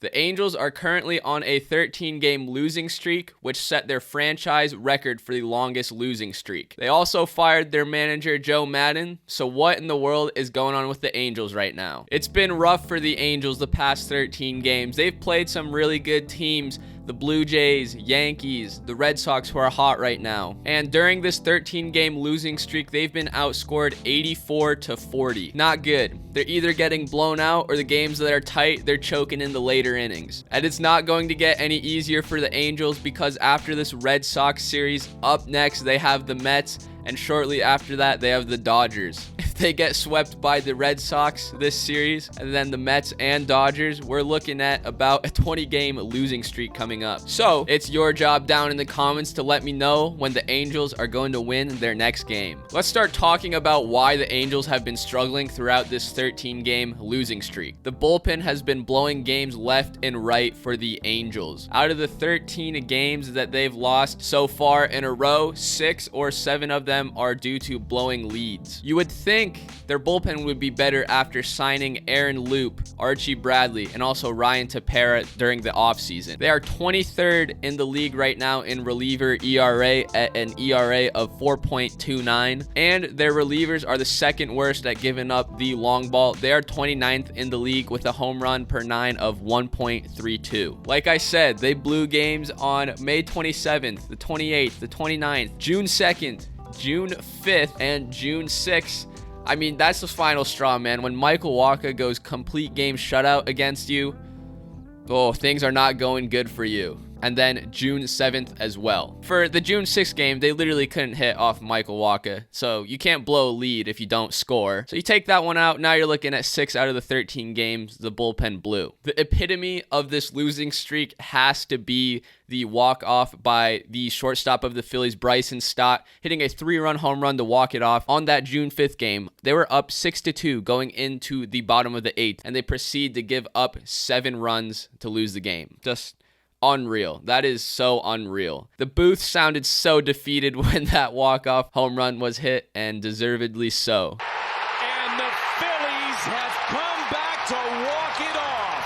The Angels are currently on a 13-game losing streak, which set their franchise record for the longest losing streak. They also fired their manager, Joe Maddon. So what in the world is going on with the Angels right now? It's been rough for the Angels the past 13 games. They've played some really good teams. The Blue Jays, Yankees, the Red Sox, who are hot right now. And during this 13-game losing streak, they've been outscored 84-40. Not good. They're either getting blown out or the games that are tight, they're choking in the later innings. And it's not going to get any easier for the Angels because after this Red Sox series, up next they have the Mets, and shortly after that they have the Dodgers. If they get swept by the Red Sox this series and then the Mets and Dodgers, we're looking at about a 20-game losing streak coming up. So it's your job down in the comments to let me know when the Angels are going to win their next game. Let's start talking about why the Angels have been struggling throughout this 13-game losing streak. The bullpen has been blowing games left and right for the Angels. Out of the 13 games that they've lost so far in a row, 6 or 7 of them are due to blowing leads. You would think their bullpen would be better after signing Aaron Loop, Archie Bradley, and also Ryan Tepera during the offseason. They are 23rd in the league right now in reliever ERA at an ERA of 4.29, and their relievers are the second worst at giving up the long ball. They are 29th in the league with a home run per 9 of 1.32. Like I said, they blew games on May 27th, the 28th, the 29th, June 2nd, June 5th, and June 6th. I mean, that's the final straw, man. When Michael Wacha goes complete game shutout against you, oh, things are not going good for you. And then June 7th as well. For the June 6th game, they literally couldn't hit off Michael Wacha. So you can't blow a lead if you don't score. So you take that one out. Now you're looking at 6 out of the 13 games the bullpen blew. The epitome of this losing streak has to be the walk-off by the shortstop of the Phillies, Bryson Stott, hitting a 3-run home run to walk it off on that June 5th game. They were up 6-2 going into the bottom of the 8th, and they proceed to give up 7 runs to lose the game. Just unreal. That is so unreal. The booth sounded so defeated when that walk-off home run was hit, and deservedly so. And the Phillies have come back to walk it off.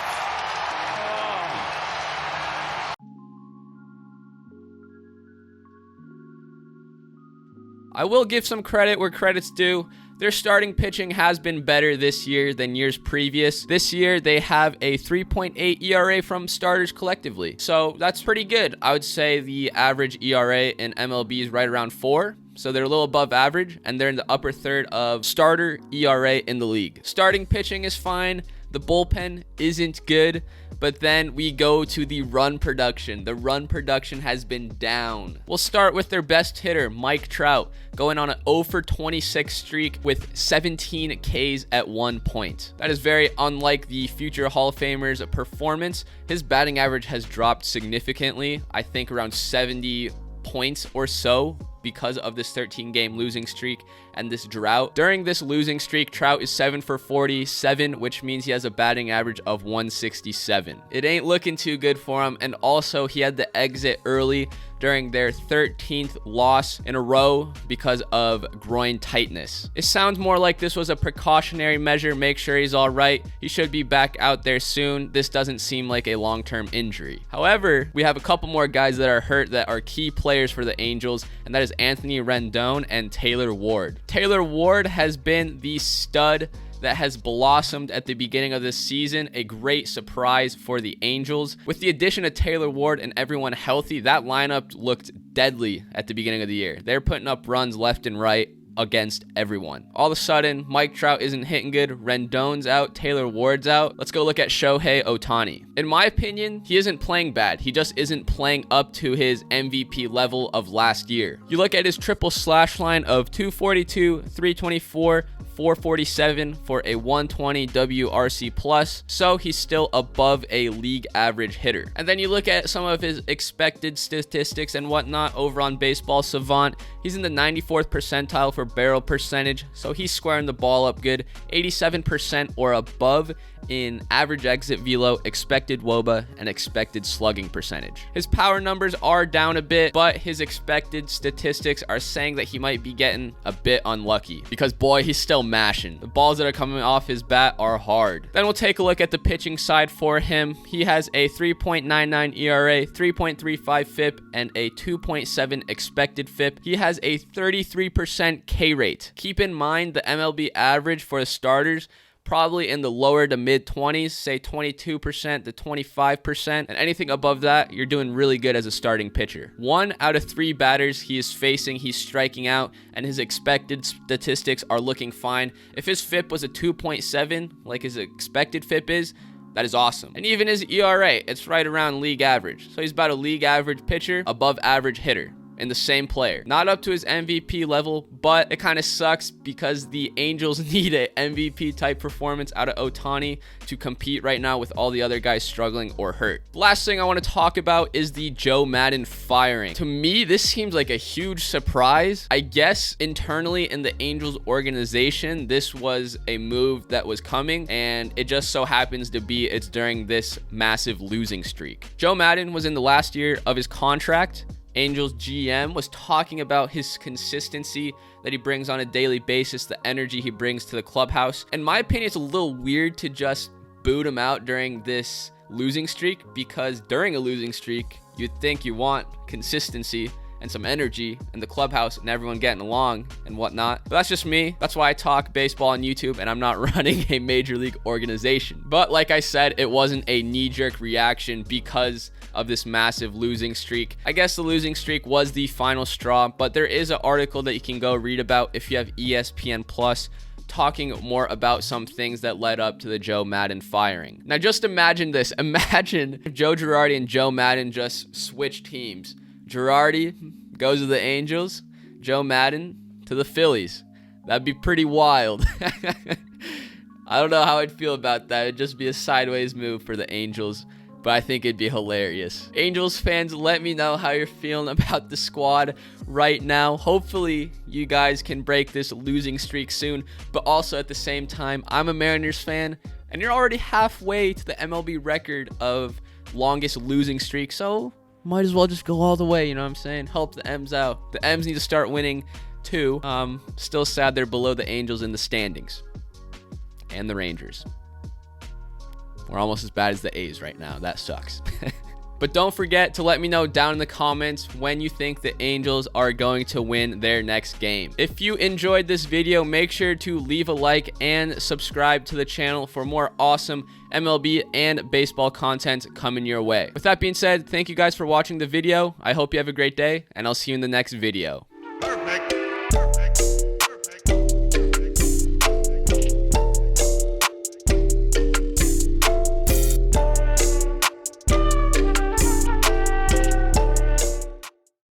I will give some credit where credit's due. Their starting pitching has been better this year than years previous. This year, they have a 3.8 ERA from starters collectively. So that's pretty good. I would say the average ERA in MLB is right around 4. So they're a little above average, and they're in the upper third of starter ERA in the league. Starting pitching is fine. The bullpen isn't good, but then we go to the run production. The run production has been down. We'll start with their best hitter, Mike Trout, going on an 0-for-26 streak with 17 Ks at 1 point. That is very unlike the future Hall of Famer's performance. His batting average has dropped significantly, I think around 70 points or so, because of this 13-game losing streak and this drought. During this losing streak, Trout is 7-for-47, which means he has a batting average of 167. It ain't looking too good for him, and also he had to exit early during their 13th loss in a row because of groin tightness. It sounds more like this was a precautionary measure, make sure he's all right. He should be back out there soon. This doesn't seem like a long-term injury. However, we have a couple more guys that are hurt that are key players for the Angels, and that is Anthony Rendon and Taylor Ward. Taylor Ward has been the stud that has blossomed at the beginning of this season, a great surprise for the Angels. With the addition of Taylor Ward and everyone healthy, that lineup looked deadly at the beginning of the year. They're putting up runs left and right against everyone. All of a sudden, Mike Trout isn't hitting good, Rendon's out, Taylor Ward's out. Let's go look at Shohei Ohtani. In my opinion, he isn't playing bad. He just isn't playing up to his MVP level of last year. You look at his triple slash line of 242, 324, 447 for a 120 WRC plus, so he's still above a league average hitter. And then you look at some of his expected statistics and whatnot over on Baseball Savant. He's in the 94th percentile for barrel percentage, so he's squaring the ball up good, 87% or above, in average exit velo, expected WOBA, and expected slugging percentage. His power numbers are down a bit, but his expected statistics are saying that he might be getting a bit unlucky because, boy, he's still mashing. The balls that are coming off his bat are hard. Then we'll take a look at the pitching side for him. He has a 3.99 ERA, 3.35 FIP, and a 2.7 expected FIP. He has a 33% K rate. Keep in mind the MLB average for the starters probably in the lower to mid 20s, say 22% to 25%, and anything above that, you're doing really good as a starting pitcher. 1 out of 3 batters he is facing, he's striking out, and his expected statistics are looking fine. If his FIP was a 2.7, like his expected FIP is, that is awesome. And even his ERA, it's right around league average. So he's about a league average pitcher, above average hitter. And the same player. Not up to his MVP level, but it kind of sucks because the Angels need an MVP type performance out of Ohtani to compete right now with all the other guys struggling or hurt. Last thing I want to talk about is the Joe Maddon firing. To me, this seems like a huge surprise. I guess internally in the Angels organization, this was a move that was coming, and it just so happens to be it's during this massive losing streak. Joe Maddon was in the last year of his contract. Angels GM was talking about his consistency that he brings on a daily basis, the energy he brings to the clubhouse. In my opinion, it's a little weird to just boot him out during this losing streak, because during a losing streak, you'd think you want consistency and some energy in the clubhouse and everyone getting along and whatnot. But that's just me. That's why I talk baseball on YouTube and I'm not running a major league organization. But like I said, it wasn't a knee-jerk reaction because of this massive losing streak. I guess the losing streak was the final straw, but there is an article that you can go read about if you have ESPN Plus, talking more about some things that led up to the Joe Maddon firing. Now just imagine this. Imagine if Joe Girardi and Joe Maddon just switched teams. Girardi goes to the Angels, Joe Maddon to the Phillies. That'd be pretty wild. I don't know how I'd feel about that. It'd just be a sideways move for the Angels, but I think it'd be hilarious. Angels fans, let me know how you're feeling about the squad right now. Hopefully, you guys can break this losing streak soon, but also at the same time, I'm a Mariners fan, and you're already halfway to the MLB record of longest losing streak, so might as well just go all the way, you know what I'm saying? Help the M's out. The M's need to start winning too. Still sad they're below the Angels in the standings. And the Rangers. We're almost as bad as the A's right now. That sucks. But don't forget to let me know down in the comments when you think the Angels are going to win their next game. If you enjoyed this video, make sure to leave a like and subscribe to the channel for more awesome MLB and baseball content coming your way. With that being said, thank you guys for watching the video. I hope you have a great day, and I'll see you in the next video.